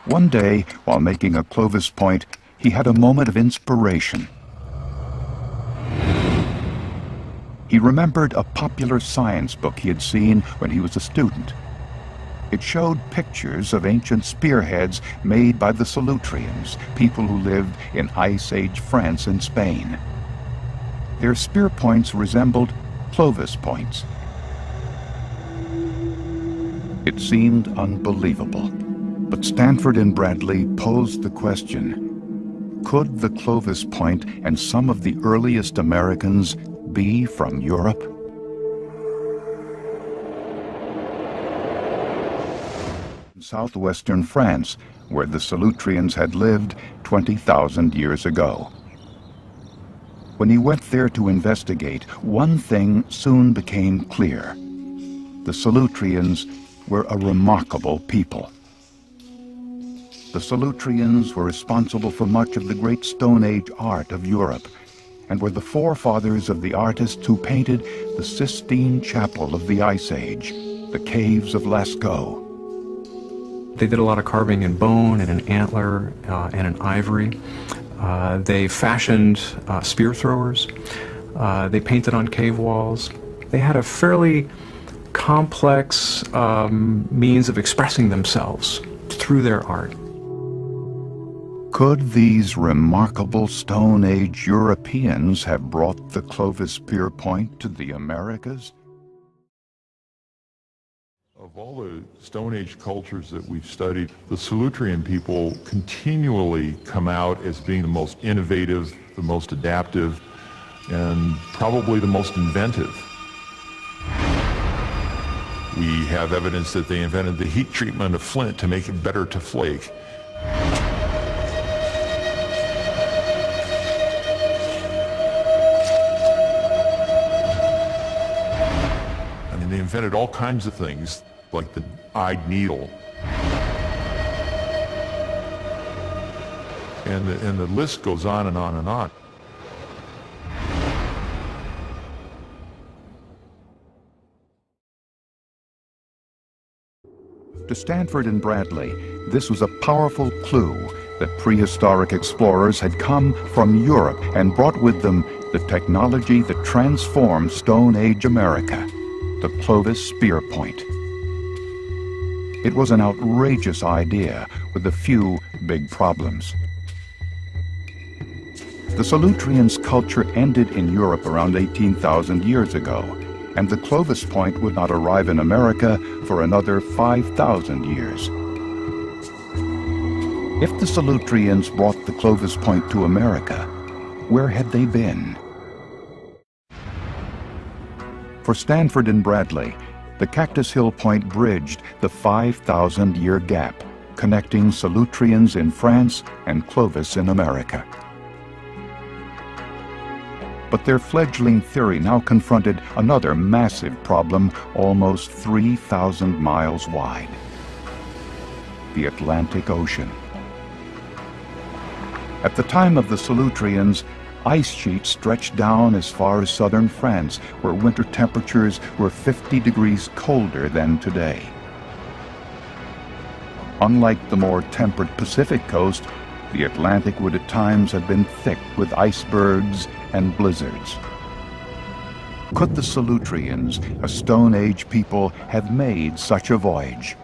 One day, while making a Clovis point, he had a moment of inspiration. He remembered a popular science book he had seen when he was a student. It showed pictures of ancient spearheads made by the Solutreans, people who lived in Ice Age France and Spain. Their spear points resembled Clovis points. It seemed unbelievable, but Stanford and Bradley posed the question: could the Clovis point and some of the earliest Americans be from Europe? In southwestern France, where the Solutreans had lived 20,000 years ago. When he went there to investigate, one thing soon became clear. The Solutreans were a remarkable people. The Solutreans were responsible for much of the great Stone Age art of Europe, and were the forefathers of the artists who painted the Sistine Chapel of the Ice Age, the caves of Lascaux. They did a lot of carving in bone and in antler and in ivory. They fashioned spear throwers. They painted on cave walls. They had a fairly complex means of expressing themselves through their art. Could these remarkable Stone Age Europeans have brought the Clovis spear point to the Americas? Of all the Stone Age cultures that we've studied, the Solutrean people continually come out as being the most innovative, the most adaptive, and probably the most inventive. We have evidence that they invented the heat treatment of flint to make it better to flake. I mean, they invented all kinds of things, like the eyed needle. And the list goes on and on and on. To Stanford and Bradley, this was a powerful clue that prehistoric explorers had come from Europe and brought with them the technology that transformed Stone Age America, the Clovis spear point. It was an outrageous idea with a few big problems. The Solutreans' culture ended in Europe around 18,000 years ago, and the Clovis point would not arrive in America for another 5,000 years. If the Solutreans brought the Clovis point to America, where had they been? For Stanford and Bradley, the Cactus Hill Point bridged the 5,000-year gap, connecting Solutreans in France and Clovis in America. But their fledgling theory now confronted another massive problem almost 3,000 miles wide: the Atlantic Ocean. At the time of the Solutreans, ice sheets stretched down as far as southern France, where winter temperatures were 50 degrees colder than today. Unlike the more temperate Pacific coast, the Atlantic would at times have been thick with icebergs and blizzards. Could the Solutreans, a Stone Age people, have made such a voyage?